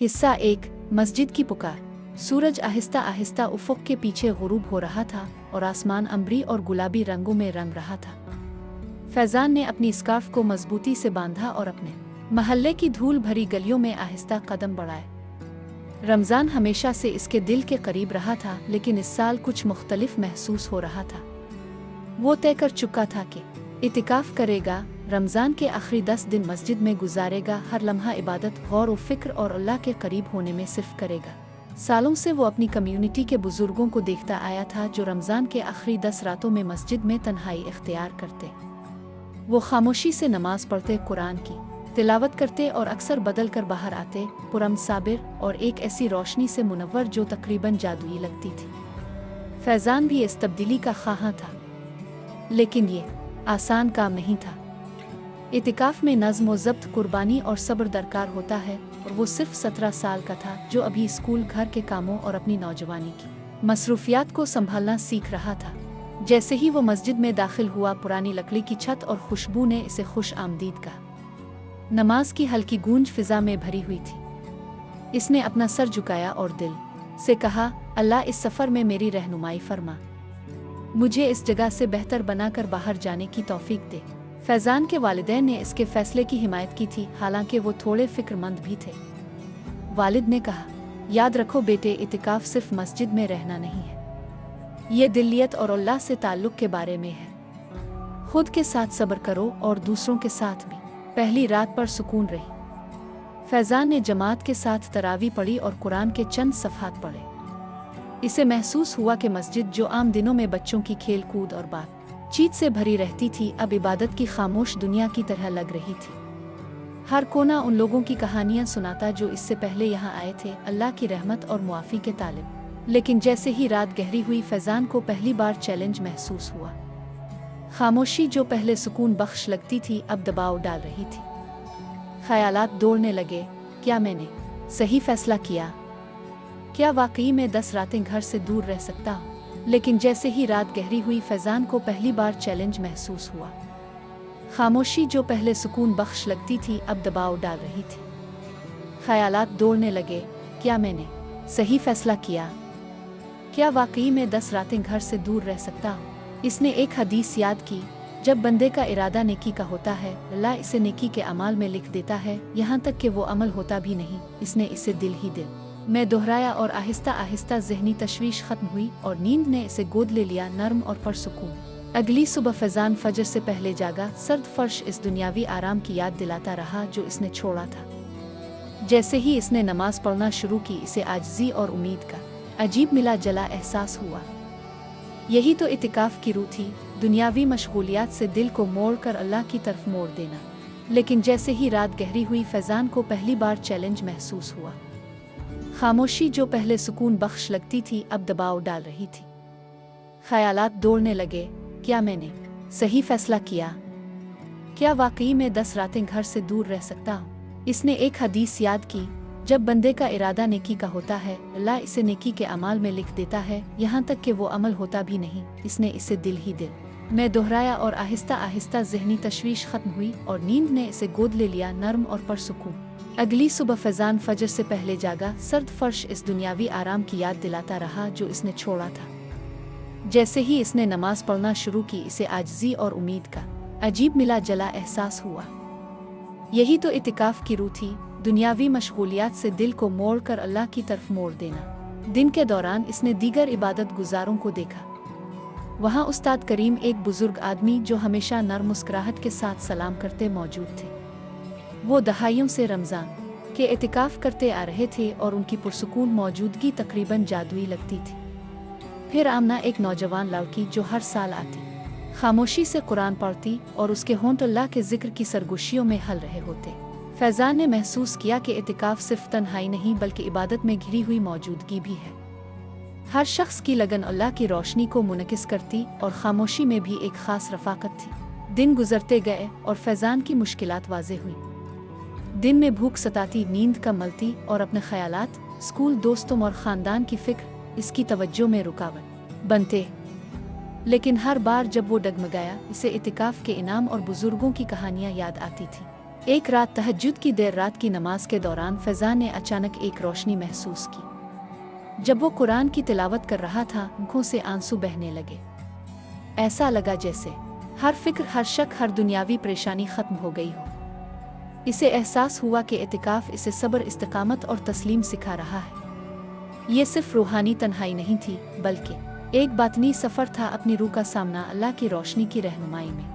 हिस्सा 1, मस्जिद की पुकार। सूरज आहिस्ता आहिस्ता उफ़ुक़ के पीछे गुरूब हो रहा था और आसमान अंबरी और गुलाबी रंगों में रंग रहा था। फैज़ान ने अपनी स्कार्फ को मजबूती से बांधा और अपने महल्ले की धूल भरी गलियों में आहिस्ता कदम बढ़ाए। रमज़ान हमेशा से इसके दिल के करीब रहा था, लेकिन इस साल कुछ मुख्तलिफ महसूस हो रहा था। वो तय कर चुका था कि इतिकाफ़ करेगा, रमज़ान के आखिरी 10 दिन मस्जिद में गुजारेगा, हर लम्हा इबादत, गौर व फ़िक्र और अल्लाह के करीब होने में सिर्फ करेगा। सालों से वो अपनी कम्युनिटी के बुज़ुर्गों को देखता आया था जो रमज़ान के आखिरी 10 रातों में मस्जिद में तन्हाई इख्तियार करते। वो खामोशी से नमाज पढ़ते, कुरान की तिलावत करते और अक्सर बदल कर बाहर आते, पुरअमन, साबिर और एक ऐसी रोशनी से मुनव्वर जो तकरीबन जादुई लगती थी। फैज़ान भी इस तब्दीली का ख़्वाह था, लेकिन ये आसान काम नहीं था। इतिकाफ़ में नज़्म व ज़ब्त, कुर्बानी और सब्र दरकार होता है, और वो सिर्फ 17 साल का था जो अभी स्कूल, घर के कामों और अपनी नौजवानी की मसरूफियात को संभालना सीख रहा था। जैसे ही वो मस्जिद में दाखिल हुआ, पुरानी लकड़ी की छत और खुशबू ने इसे खुश आमदीद कहा। नमाज की हल्की गूंज फिजा में भरी हुई थी। इसने अपना सर झुकाया और दिल से कहा, अल्लाह, इस सफ़र में मेरी रहनुमाई फरमा, मुझे इस जगह से बेहतर बनाकर बाहर जाने की तौफीक दे। फैज़ान के वालिदैन ने इसके फैसले की हिमायत की थी, हालांकि वो थोड़े फ़िक्रमंद भी थे। वालिद ने कहा, याद रखो बेटे, इतिकाफ़ सिर्फ मस्जिद में रहना नहीं है, ये दिलियत और अल्लाह से ताल्लुक़ के बारे में है। खुद के साथ सब्र करो और दूसरों के साथ भी। पहली रात पर सुकून रही। फैज़ान ने जमात के साथ तरावी पढ़ी और कुरान के चंद सफ़हात पढ़े। इसे महसूस हुआ कि मस्जिद, जो आम दिनों में बच्चों की खेल कूद और बातचीत से भरी रहती थी, अब इबादत की खामोश दुनिया की तरह लग रही थी। हर कोना उन लोगों की कहानियां सुनाता जो इससे पहले यहाँ आए थे, अल्लाह की रहमत और मुआफ़ी के तालिब। लेकिन जैसे ही रात गहरी हुई, फैज़ान को पहली बार चैलेंज महसूस हुआ। खामोशी जो पहले सुकून बख्श लगती थी, अब दबाव डाल रही थी। ख़यालात दौड़ने लगे, क्या मैंने सही फ़ैसला किया? क्या वाकई में 10 रातें घर से दूर रह सकता हूँ? लेकिन जैसे ही रात गहरी हुई, फैज़ान को पहली बार चैलेंज महसूस हुआ। खामोशी जो पहले सुकून बख्श लगती थी, अब दबाव डाल रही थी। ख़यालात दौड़ने लगे, क्या मैंने सही फ़ैसला किया? क्या वाकई में 10 रातें घर से दूर रह सकता हूँ? इसने एक हदीस याद की, जब बंदे का इरादा नेकी का होता है, अल्लाह इसे नेकी के अमाल में लिख देता है, यहाँ तक कि वो अमल होता भी नहीं, इसने इसे दिल ही दिल में दोहराया और आहिस्ता आहिस्ता ज़हनी तशवीश ख़त्म हुई और नींद ने इसे गोद ले लिया, नरम और पुरसुकून। अगली सुबह फैज़ान फजर से पहले जागा। सर्द फर्श इस दुनियावी आराम की याद दिलाता रहा जो इसने छोड़ा था। जैसे ही इसने नमाज पढ़ना शुरू की, इसे आजिज़ी और उम्मीद का अजीब मिला जला एहसास हुआ। यही तो इतिकाफ़ की रूह थी, दुनियावी मशगूलियात से दिल को मोड़ कर अल्लाह की तरफ मोड़ देना। लेकिन जैसे ही रात गहरी हुई, फैज़ान को पहली बार चैलेंज महसूस हुआ। खामोशी जो पहले सुकून बख्श लगती थी, अब दबाव डाल रही थी। ख़यालात दौड़ने लगे, क्या मैंने सही फ़ैसला किया? क्या वाकई में 10 रातें घर से दूर रह सकता हूँ? इसने एक हदीस याद की, जब बंदे का इरादा नेकी का होता है, अल्लाह इसे नेकी के अमाल में लिख देता है, यहाँ तक कि वो अमल होता भी नहीं, इसने इसे दिल ही दिल में दोहराया और आहिस्ता आहिस्ता ज़हनी तशवीश ख़त्म हुई और नींद ने इसे गोद ले लिया, नरम और पुरसुकून। अगली सुबह फैज़ान फजर से पहले जागा। सर्द फर्श इस दुनियावी आराम की याद दिलाता रहा जो इसने छोड़ा था। जैसे ही इसने नमाज पढ़ना शुरू की, इसे आजिज़ी और उम्मीद का अजीब मिला जला एहसास हुआ। यही तो इतिकाफ़ की रूह थी, दुनियावी मशगूलियात से दिल को मोड़ कर अल्लाह की तरफ मोड़ देना। दिन के दौरान इसने दीगर इबादत गुजारों को देखा। वहाँ उस्ताद करीम, एक बुजुर्ग आदमी जो हमेशा नर्म मुस्कुराहट के साथ सलाम करते, मौजूद थे। वो दहाइयों से रमज़ान के इतिकाफ़ करते आ रहे थे और उनकी पुरसुकून मौजूदगी तकरीबन जादुई लगती थी। फिर आमना, एक नौजवान लड़की जो हर साल आती, खामोशी से कुरान पढ़ती और उसके होंठ अल्लाह के जिक्र की सरगोशियों में हल रहे होते। फैज़ान ने महसूस किया कि इतिकाफ़ सिर्फ तन्हाई नहीं, बल्कि इबादत में घिरी हुई मौजूदगी भी है। हर शख्स की लगन अल्लाह की रोशनी को मुनकिस करती और खामोशी में भी एक ख़ास रफ़ाकत थी। दिन गुजरते गए और फैज़ान की मुश्किलात वाज़ेह हुई। दिन में भूख सताती, नींद कम मिलती और अपने ख़यालात, स्कूल, दोस्तों और ख़ानदान की फ़िक्र इसकी तवज्जो में रुकावट बनते। लेकिन हर बार जब वो डगमगाया, इसे इतिकाफ़ के इनाम और बुज़ुर्गों की कहानियाँ याद आती थी। ایک رات تہجد کی دیر رات کی نماز کے دوران فیضان نے اچانک ایک روشنی محسوس کی۔ جب وہ قرآن کی تلاوت کر رہا تھا، آنکھوں سے آنسو بہنے لگے۔ ایسا لگا جیسے ہر فکر، ہر شک، ہر دنیاوی پریشانی ختم ہو گئی ہو۔ اسے احساس ہوا کہ اعتکاف اسے صبر، استقامت اور تسلیم سکھا رہا ہے۔ یہ صرف روحانی تنہائی نہیں تھی، بلکہ ایک باطنی سفر تھا، اپنی روح کا سامنا اللہ کی روشنی کی رہنمائی میں۔